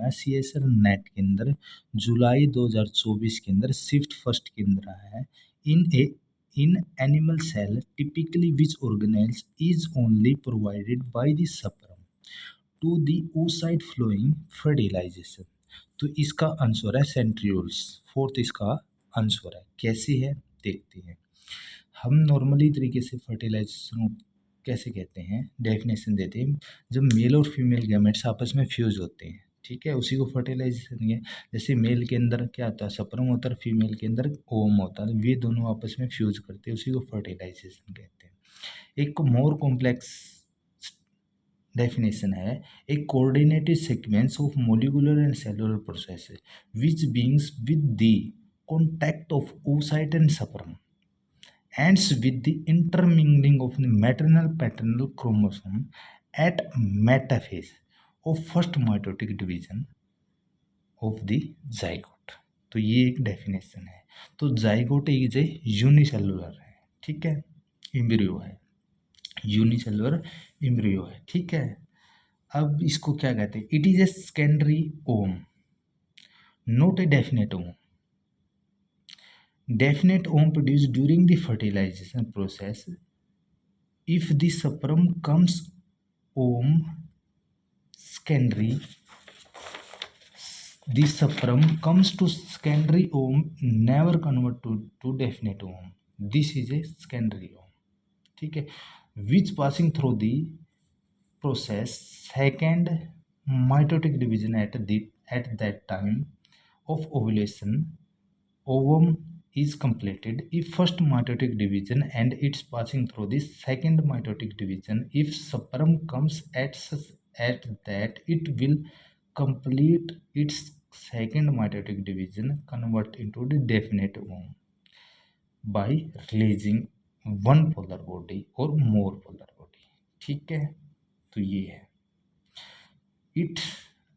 है CSR net के अंदर जुलाई 2024 के अंदर शिफ्ट फर्स्ट के अंदर आया है। In animal cell typically which organelles is only provided by the sperm to the oocyte following fertilisation. तो इसका आंसर है सेंट्रियोल्स। फोर्थ इसका आंसर है। कैसी है देखते हैं। हम नॉर्मली तरीके से फर्टिलाइजेशन कैसे कहते हैं, डेफिनेशन देते हैं, जब मेल और फीमेल गैमेट्स आपस में फ्यूज होते हैं, ठीक है, उसी को फर्टिलाइजेशन है। जैसे मेल के अंदर क्या होता है, सपर्म होता है, फीमेल के अंदर ओवम होता है, वे दोनों आपस में फ्यूज करते हैं, उसी को फर्टिलाइजेशन कहते हैं। एक मोर कॉम्प्लेक्स definition है a coordinated sequence of molecular and cellular processes which begins with the contact of oocyte and sperm, ends with the intermingling of the maternal paternal chromosome at metaphase of first mitotic division of the zygote। तो ये एक definition है। तो zygote is a unicellular है, ठीक है, embryo है, unicellular embryo है, ठीक है। अब इसको क्या कहते हैं, it is a secondary om, not a definite om. Definite om produce during the fertilisation process if the sperm comes om secondary, the sperm comes to secondary ovum never convert to definite ovum, this is a secondary ovum, ठीक है, which passing through the process second mitotic division at that time of ovulation ovum is completed if first mitotic division and it's passing through the second mitotic division, if sperm comes at that it will complete its second mitotic division, convert into the definite ovum by releasing one polar body or more polar body, ठीक है। तो ये है it,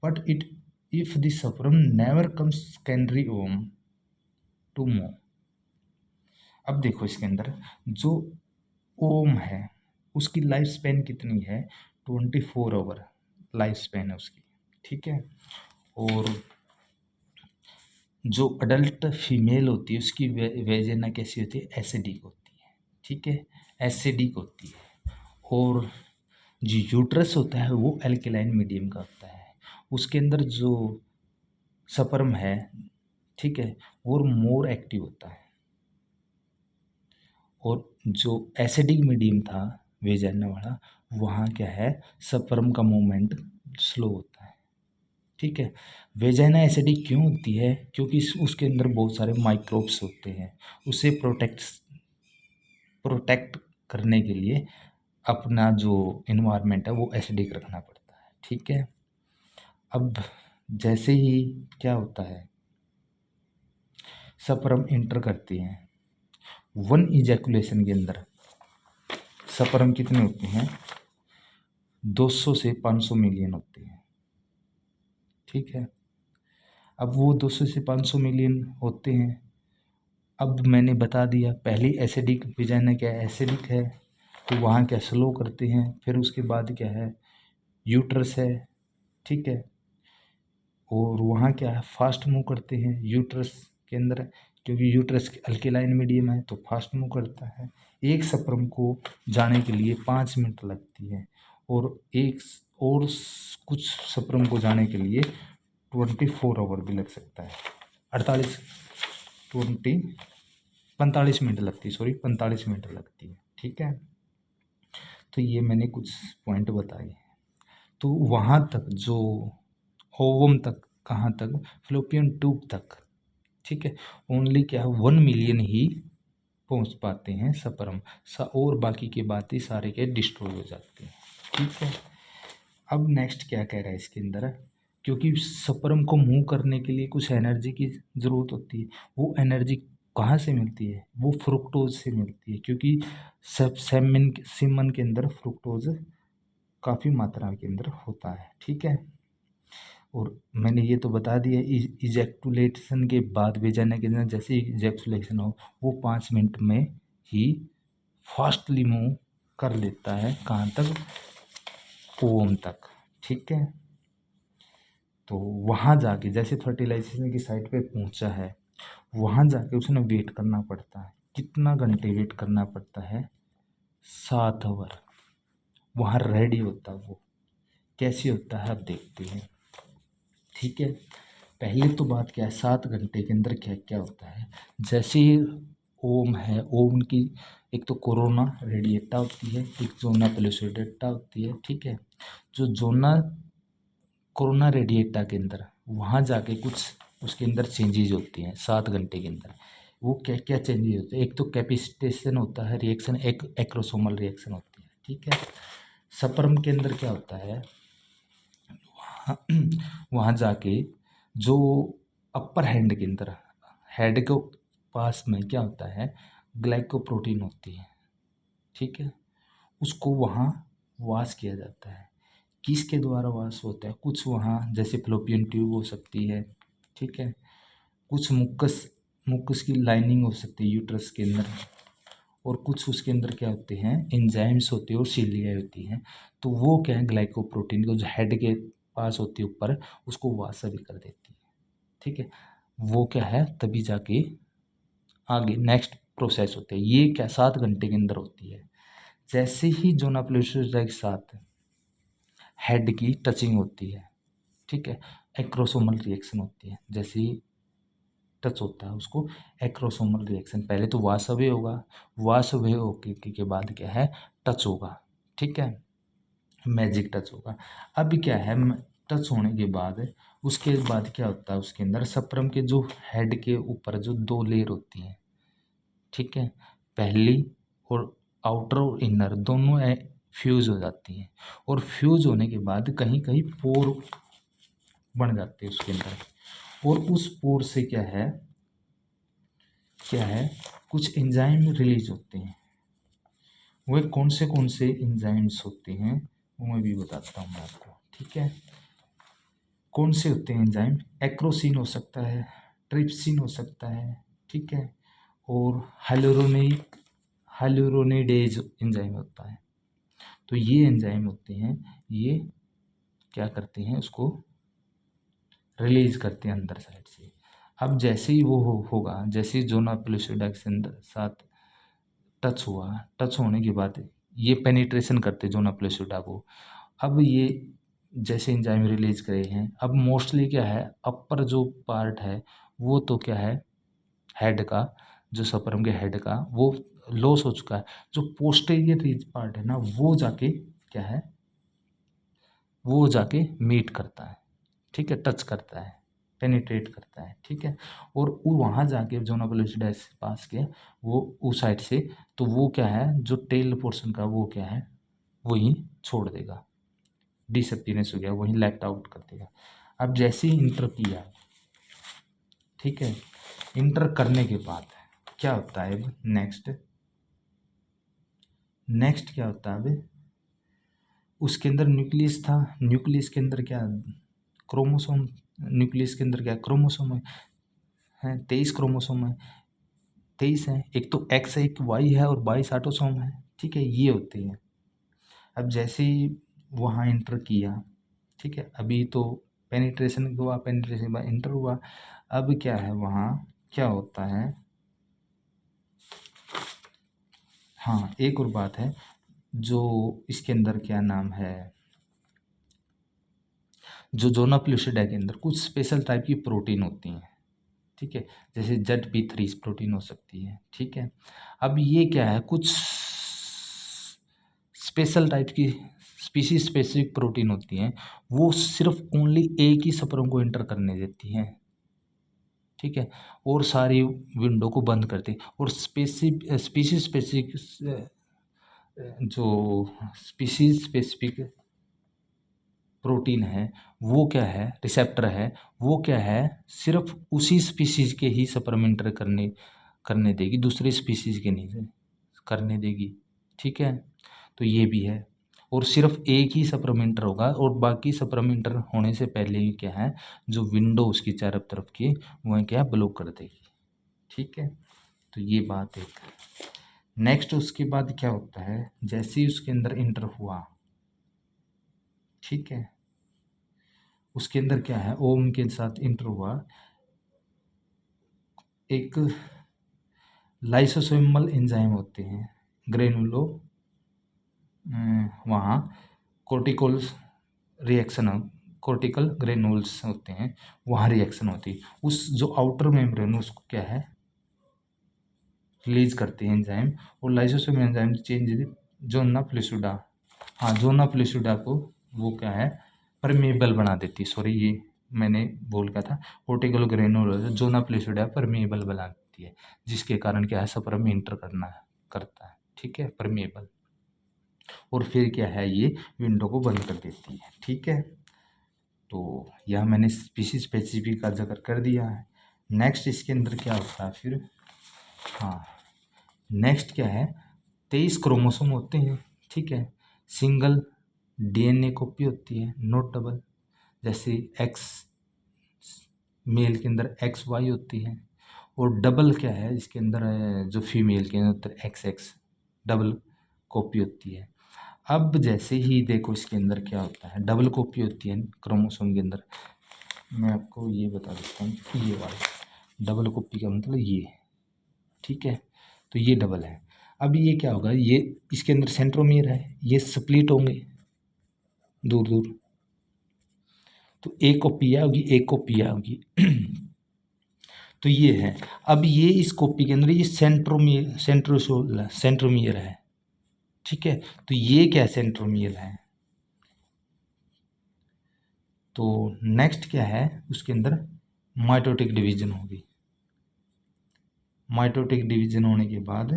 but it if the sperm never comes secondary ovum to more। अब देखो इसके अंदर जो ओम है उसकी लाइफ स्पेन कितनी है, 24 आवर लाइफ स्पेन है उसकी, ठीक है। और जो अडल्ट फीमेल होती है उसकी वेजिना कैसी होती है, एसिडिक होती है, ठीक है, एसिडिक होती है। और जो यूट्रस होता है वो एल्केलाइन मीडियम का होता है, उसके अंदर जो सपर्म है, ठीक है, वो मोर एक्टिव होता है। और जो एसिडिक मीडियम था वेजाइना वाला, वहाँ क्या है, सपर्म का मूवमेंट स्लो होता है, ठीक है। वेजाइना एसिडिक क्यों होती है, क्योंकि उसके अंदर बहुत सारे माइक्रोब्स होते हैं, उसे प्रोटेक्ट करने के लिए अपना जो इन्वायरमेंट है वो एसिडिक रखना पड़ता है, ठीक है। अब जैसे ही क्या होता है, सपर्म इंटर करती हैं, वन इजैकुलेशन के अंदर सपर्म कितने होते हैं, 200 से 500 मिलियन होते हैं, ठीक है। अब वो 200 से 500 मिलियन होते हैं। अब मैंने बता दिया पहली एसिडिक वेजाइना क्या है, एसिडिक है, तो वहाँ क्या स्लो करते हैं, फिर उसके बाद क्या है, यूट्रस है, ठीक है, और वहाँ क्या है, फास्ट मूव करते हैं यूट्रस के अंदर, क्योंकि यूट्रस अल्केलाइन मीडियम है तो फास्ट मूव करता है। एक सपर्म को जाने के लिए 5 मिनट लगती है, और कुछ सपर्म को जाने के लिए 24 आवर भी लग सकता है, 45 मिनट लगती है, 45 मिनट लगती है, ठीक है। तो ये मैंने कुछ पॉइंट बताए। तो वहाँ तक जो ओवम तक, कहाँ तक, फ्लोपियन ट्यूब तक, ठीक है, ओनली क्या है 1 मिलियन ही पहुँच पाते हैं सपर्म, और बाकी के बातें सारे के डिस्ट्रॉय हो जाते हैं, ठीक है। अब नेक्स्ट क्या कह रहा है इसके अंदर, क्योंकि सपर्म को मूव करने के लिए कुछ एनर्जी की ज़रूरत होती है, वो एनर्जी कहाँ से मिलती है, वो फ्रुक्टोज से मिलती है, क्योंकि सीमन के अंदर फ्रुक्टोज काफ़ी मात्रा के अंदर होता है, ठीक है। और मैंने ये तो बता दिया इजैकुलेशन के बाद वेजाइना के अंदर जैसे इजैकुलेशन हो वो 5 मिनट में ही फास्टली मूव कर लेता है, कहाँ तक, ओवम तक, ठीक है। तो वहाँ जाके जैसे फर्टिलाइजेशन की साइट पे पहुँचा है, वहाँ जाके उसने वेट करना पड़ता है। कितना घंटे वेट करना पड़ता है? 7 आवर। वहाँ रेडी होता है वो। कैसे होता है अब देखते हैं। ठीक है, पहले तो बात क्या है, 7 घंटे के अंदर क्या क्या होता है। जैसे ही ओम है, ओम की एक तो कोरोना रेडिएटा होती है, एक जोना पेलुसिडेटा होती है। ठीक है, जो जोना कोरोना रेडिएटा के अंदर वहाँ जाके कुछ उसके अंदर चेंजेज होती हैं 7 घंटे के अंदर। वो क्या क्या चेंजेज होते हैं? एक तो कैपिसिटेशन होता है रिएक्शन, एक एक्रोसोमल रिएक्शन होती है। ठीक है, सपर्म के अंदर क्या होता है, वहाँ जाके जो अपर हैंड के अंदर, हेड के पास में क्या होता है, ग्लाइकोप्रोटीन होती है। ठीक है, उसको वहाँ वाश किया जाता है। किसके द्वारा वाश होता है? कुछ वहाँ जैसे फ्लोपियन ट्यूब हो सकती है। ठीक है, कुछ मुक्कस मुक्कस की लाइनिंग हो सकती है यूट्रस के अंदर, और कुछ उसके अंदर क्या होते हैं, एंजाइम्स होते हैं और सीलियाएँ होती हैं। तो वो क्या है, ग्लाइकोप्रोटीन को जो हेड के पास होती है ऊपर, उसको वाश भी कर देती है। ठीक है, वो क्या है, तभी जाके आगे नेक्स्ट प्रोसेस होते हैं। ये क्या 7 घंटे के अंदर होती है। जैसे ही जोना प्लूसिडा के साथ हेड की टचिंग होती है, ठीक है, एक्रोसोमल रिएक्शन होती है। जैसे ही टच होता है उसको एक्रोसोमल रिएक्शन, पहले तो वाश अवे होगा, वाश अवे होके के बाद क्या है, टच होगा। ठीक है, मैजिक टच होगा। अब क्या है, टच होने के बाद उसके बाद क्या होता है, उसके अंदर सप्रम के जो हेड के ऊपर जो 2 लेयर होती हैं। ठीक है, पहली और आउटर और इनर दोनों फ्यूज हो जाती हैं, और फ्यूज होने के बाद कहीं कहीं पोर बन जाते हैं उसके अंदर, और उस पोर से क्या है, कुछ एंजाइम रिलीज होते हैं। वे कौन से एंजाइम्स होते हैं वो मैं भी बताता हूँ आपको। ठीक है, कौन से होते हैं एंजाइम? एक्रोसिन हो सकता है, ट्रिप्सिन हो सकता है। ठीक है, और हाइलुरोनिडेज एंजाइम होता है। तो ये एंजाइम होते हैं, ये क्या करते हैं, उसको रिलीज करते हैं अंदर साइड से। अब जैसे ही वो होगा, जैसे ही जोना पेलुसिडा के साथ टच हुआ, टच होने के बाद ये पेनिट्रेशन करते जोना पेलुसिडा को। अब ये जैसे एंजाइम रिलीज करे हैं, अब मोस्टली क्या है, अपर जो पार्ट है वो तो क्या है, हेड का, जो सपर्म के हेड का वो लॉस हो चुका है। जो पोस्टीरियर रीच पार्ट है ना, वो जाके क्या है, वो जाके मीट करता है। ठीक है, टच करता है, पेनिट्रेट करता है। ठीक है, और वो वहाँ जाके जोना पेलुसिडा से पास के वो उस साइड से, तो वो क्या है, जो टेल पोर्शन का वो क्या है, वही छोड़ देगा, डिसअपीयरेंस हो गया, वही लेफ्ट आउट कर देगा। अब जैसे ही इंटर किया, ठीक है, इंटर करने के बाद क्या होता है, अब नेक्स्ट क्या होता है, अब उसके अंदर न्यूक्लियस था, न्यूक्लियस के अंदर क्या, क्रोमोसोम, न्यूक्लियस के अंदर क्या क्रोमोसोम है 23 क्रोमोसोम है, 23 है। एक तो एक्स है, एक वाई है, और 22 ऑटोसोम है। ठीक है, ये होते हैं। अब जैसे ही वहाँ इंटर किया, ठीक है, अभी तो पेनिट्रेशन हुआ, पेनिट्रेशन के बाद इंटर हुआ। अब क्या है, वहाँ क्या होता है, हाँ एक और बात है, जो इसके अंदर क्या नाम है, जो जोना पेलुसिडा के अंदर कुछ स्पेशल टाइप की प्रोटीन होती हैं। ठीक है, जैसे ZP3 प्रोटीन हो सकती है। ठीक है, अब ये क्या है, कुछ स्पेशल टाइप की स्पीशीज स्पेसिफिक प्रोटीन होती हैं, वो सिर्फ ओनली एक ही सपर्म को एंटर करने देती हैं। ठीक है, और सारी विंडो को बंद करती है। और स्पीशीज स्पेसिफिक जो स्पीशीज स्पेसिफिक प्रोटीन है, वो क्या है, रिसेप्टर है, वो क्या है, सिर्फ उसी स्पीशीज के ही सप्लीमेंटर करने देगी, दूसरी स्पीशीज के नहीं करने देगी। ठीक है, तो ये भी है। और सिर्फ एक ही सप्लीमेंटर होगा, और बाकी सप्लीमेंटर होने से पहले ही क्या है, जो विंडो उसकी चारों तरफ की वह क्या ब्लॉक कर देगी। ठीक है, तो ये बात एक। नेक्स्ट उसके बाद क्या होता है, जैसे ही उसके अंदर इंटर हुआ, ठीक है, उसके अंदर क्या है, ओम के साथ इंटर हुआ एक लाइसोसोमल एंजाइम होते हैं, ग्रेनुलो वहाँ कोर्टिकोल्स रिएक्शन, कोर्टिकल ग्रेनुल्स होते हैं, वहाँ रिएक्शन होती है। उस जो आउटर मेम्ब्रेन उसको क्या है रिलीज करते हैं एंजाइम, और लाइसोसोम एंजाइम चेंज जोना फ्लूसिडा, हाँ जोना फ्लूसिडा को वो क्या है परमेबल बना देती है। सॉरी ये मैंने बोल गया था, कोर्टिकल ग्रेनुलोज जोना फ्लूसिडा परमेबल बना देती है, जिसके कारण क्या है सपरम में इंटर करता है, ठीक है, परमेबल। और फिर क्या है ये विंडो को बंद कर देती है, ठीक है। तो यह मैंने स्पीशीज स्पेसिफिक का जिक्र कर दिया है। नेक्स्ट इसके अंदर क्या होता है फिर, हाँ नेक्स्ट क्या है 23 क्रोमोसोम होते हैं, ठीक है। सिंगल डीएनए कॉपी होती है, नॉट डबल, जैसे एक्स मेल के अंदर एक्स वाई होती है, और डबल क्या है इसके अंदर जो फीमेल के अंदर एक्स एक्स डबल कॉपी होती है। अब जैसे ही देखो इसके अंदर क्या होता है, डबल कॉपी होती है क्रोमोसोम के अंदर। मैं आपको ये बता देता हूँ, ये वाला डबल कॉपी का मतलब ये, ठीक है, तो ये डबल है। अब ये क्या होगा, ये इसके अंदर सेंट्रोमियर है, ये स्प्लिट होंगे दूर दूर, तो एक कॉपी होगी, एक कॉपी होगी तो ये है। अब ये इस कॉपी के अंदर ये सेंट्रोमियर है, ठीक है, तो ये क्या सेंट्रोमियर है। तो नेक्स्ट क्या है उसके अंदर माइटोटिक डिवीजन होगी। माइटोटिक डिवीजन होने के बाद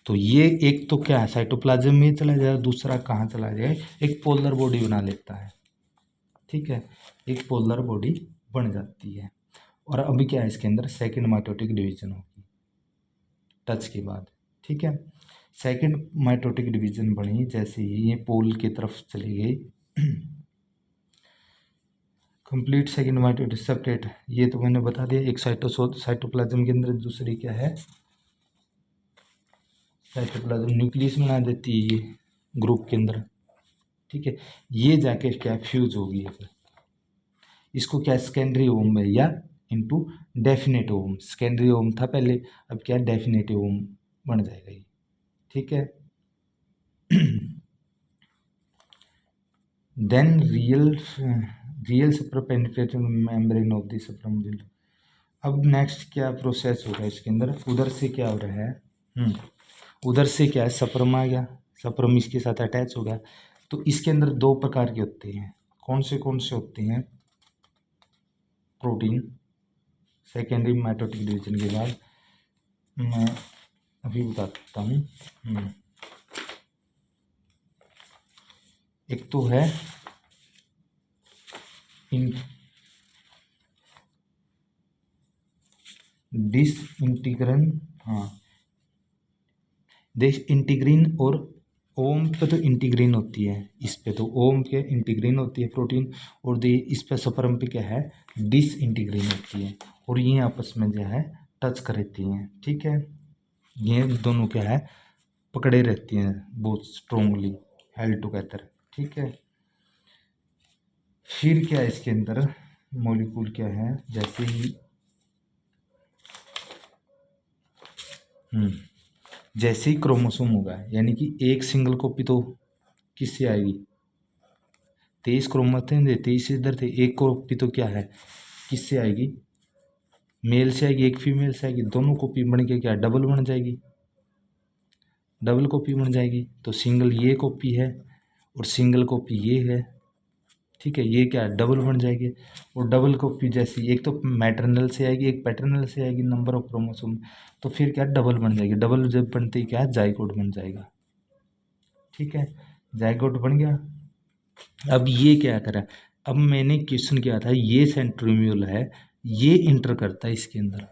तो ये एक तो क्या है साइटोप्लाज्म में चला जाएगा, दूसरा कहाँ चला जाएगा, एक पोलर बॉडी बना लेता है, ठीक है, एक पोलर बॉडी बन जाती है। और अभी क्या है इसके अंदर सेकंड माइटोटिक डिवीजन होगी टच के बाद, ठीक है। सेकंड माइटोटिक डिवीजन बनी जैसे ही ये पोल की तरफ चली गई कंप्लीट सेकंड माइटोटिक सेपरेट, ये तो मैंने बता दिया। एक साइटोप्लाज्म के अंदर, दूसरी क्या है साइटोप्लाज्म न्यूक्लियस बना देती है ये ग्रुप के अंदर, ठीक है। ये जाके क्या फ्यूज होगी, इसको क्या सेकेंडरी ओम है या इनटू डेफिनेट ओम, सेकेंडरी ओम था पहले, अब क्या डेफिनेटिव ओम बन जाएगा ये, ठीक है। Then real superpenetrative membrane of the supermodel. अब नेक्स्ट क्या प्रोसेस होगा इसके अंदर, उधर से क्या हो रहा है, उधर से क्या है सप्रम आ गया, सप्रम इसके साथ अटैच हो गया। तो इसके अंदर दो प्रकार के होते हैं, कौन से होते हैं, प्रोटीन सेकेंडरी माइटोटिक डिवीजन के बाद मैं अभी बताता हूँ। एक तो है डिसइंटीग्रिन, हाँ देश इंटीग्रिन, और ओम पे तो इंटीग्रिन होती है, इस पे तो ओम के इंटीग्रिन होती है प्रोटीन, और दे इस पे सफरम पे क्या है डिसइंटीग्रिन होती है, और ये आपस में जो है टच कर रहती हैं, ठीक है। ये दोनों क्या है पकड़े रहती हैं बहुत स्ट्रोंगली हेल्ड टुगेदर, ठीक है। फिर क्या है इसके अंदर मॉलिक्यूल क्या है, जैसे ही जैसे ही क्रोमोसोम होगा, यानी कि एक सिंगल कॉपी तो किससे आएगी, 23 क्रोमोसोम थे, 23 इधर थे, एक कॉपी तो क्या है किससे आएगी, मेल से आएगी, एक फीमेल से आएगी, दोनों कॉपी बन के क्या डबल बन जाएगी, डबल कॉपी बन जाएगी। तो सिंगल ये कॉपी है और सिंगल कॉपी ये है, ठीक है, ये क्या डबल बन जाएगी। और डबल कॉपी जैसी एक तो मैटरनल से आएगी, एक पैटर्नल से आएगी नंबर ऑफ क्रोमोसोम, तो फिर क्या डबल बन जाएगी। डबल जब बनती है क्या जाइगोट बन जाएगा, ठीक है, जाइगोट बन गया। अब ये क्या करा, अब मैंने क्वेश्चन किया था ये सेंट्रोम्यूल है, ये इंटर करता है इसके अंदर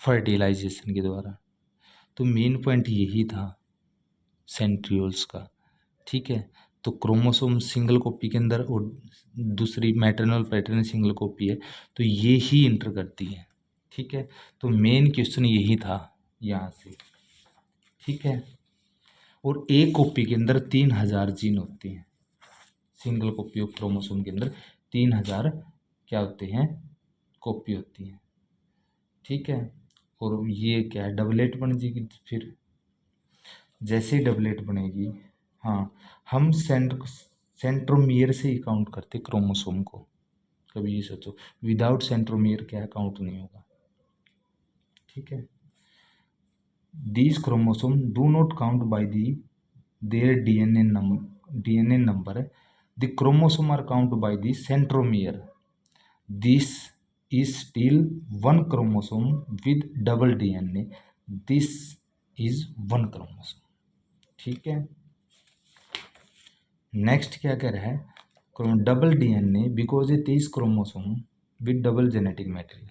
फर्टिलाइजेशन के द्वारा। तो मेन पॉइंट यही था सेंट्रियोल्स का, ठीक है। तो क्रोमोसोम सिंगल कॉपी के अंदर और दूसरी मैटरनल पैटर्न सिंगल कॉपी है, तो ये ही इंटर करती है, ठीक है। तो मेन क्वेश्चन यही था यहाँ से, ठीक है। और एक कॉपी के अंदर 3000 जीन होते हैं, सिंगल कॉपी ऑफ क्रोमोसोम के अंदर 3000 क्या होते हैं, कॉपी होती हैं। ठीक है, और ये क्या है, डबलेट बन जाएगी। फिर जैसे ही डबलेट बनेगी, हाँ, हम सेंट्रोमियर से ही काउंट करते क्रोमोसोम को। कभी ये सोचो, विदाउट सेंट्रोमियर क्या काउंट नहीं होगा। ठीक है, these chromosomes do not count by their DNA number. The chromosome are counted by the centromere. This is still one chromosome with double DNA. This is one chromosome. ठीक है, next क्या कह रहा है, डबल DNA बिकॉज ये 23 chromosome with double genetic material.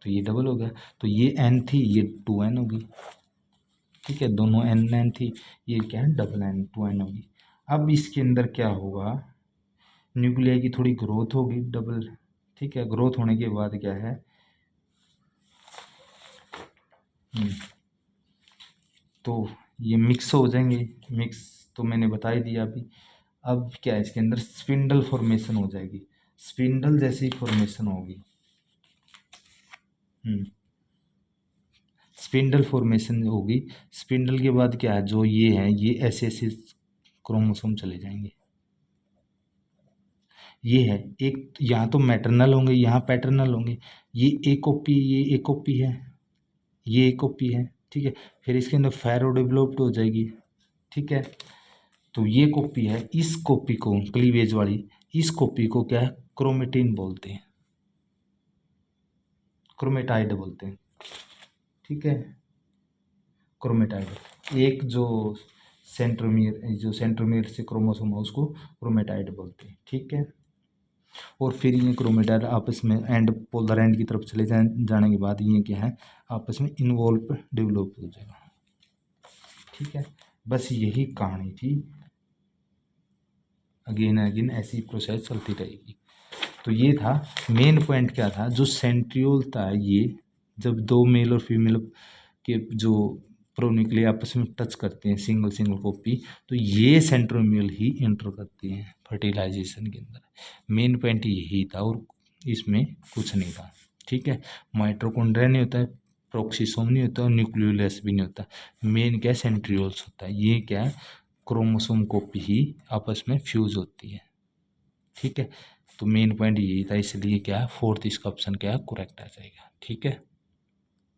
तो ये double हो गया, तो ये n थी, ये 2n होगी। ठीक है, दोनों n थी, ये क्या है, डबल n 2n होगी। अब इसके अंदर क्या होगा, न्यूक्लियाई की थोड़ी ग्रोथ होगी डबल। ठीक है, ग्रोथ होने के बाद क्या है, तो ये मिक्स हो जाएंगे। मिक्स तो मैंने बता ही दिया अभी। अब क्या है, इसके अंदर स्पिंडल फॉर्मेशन हो जाएगी, स्पिंडल जैसी फॉर्मेशन होगी। स्पिंडल फॉर्मेशन होगी। स्पिंडल के बाद क्या है, जो ये है, ये ऐसे ऐसे क्रोमोसोम चले जाएंगे। ये है एक, यहाँ तो मैटरनल होंगे, यहाँ पैटर्नल होंगे। ये एक कॉपी, ये एक कॉपी है, ये एक कॉपी है। ठीक है, फिर इसके अंदर फैरो डेवलप्ड हो जाएगी। ठीक है, तो ये कॉपी है, इस कॉपी को, क्लीवेज वाली इस कॉपी को क्या है, क्रोमेटिन बोलते हैं, क्रोमेटाइड बोलते हैं। ठीक है, क्रोमेटाइड। एक जो सेंट्रोमियर से क्रोमोसोम है उसको क्रोमेटाइड बोलते हैं। ठीक है, और फिर ये क्रोमेटाइड आपस में एंड पोलर एंड की तरफ चले जाने के बाद ये क्या है, आपस में इन्वॉल्व डेवलप हो जाएगा। ठीक है, बस यही कहानी थी। अगेन अगेन ऐसी प्रोसेस चलती रहेगी। तो ये था मेन पॉइंट, क्या था, जो सेंट्रियोल था, ये जब दो मेल और फीमेल के जो प्रोन्यूक्लिया आपस में टच करते हैं, सिंगल सिंगल कॉपी, तो ये सेंट्रोमियल ही एंटर करती हैं फर्टिलाइजेशन के अंदर। मेन पॉइंट यही था, और इसमें कुछ नहीं था। ठीक है, माइटोकॉन्ड्रिया नहीं होता है, प्रोक्सिसोम नहीं होता, और न्यूक्लियोलस भी नहीं होता। मेन क्या, सेंट्रियोल्स होता है। ये क्या है, क्रोमोसोम कॉपी ही आपस में फ्यूज होती है। ठीक है, तो मेन पॉइंट यही था, इसलिए क्या है, फोर्थ इसका ऑप्शन क्या है, करेक्ट आ जाएगा। ठीक है।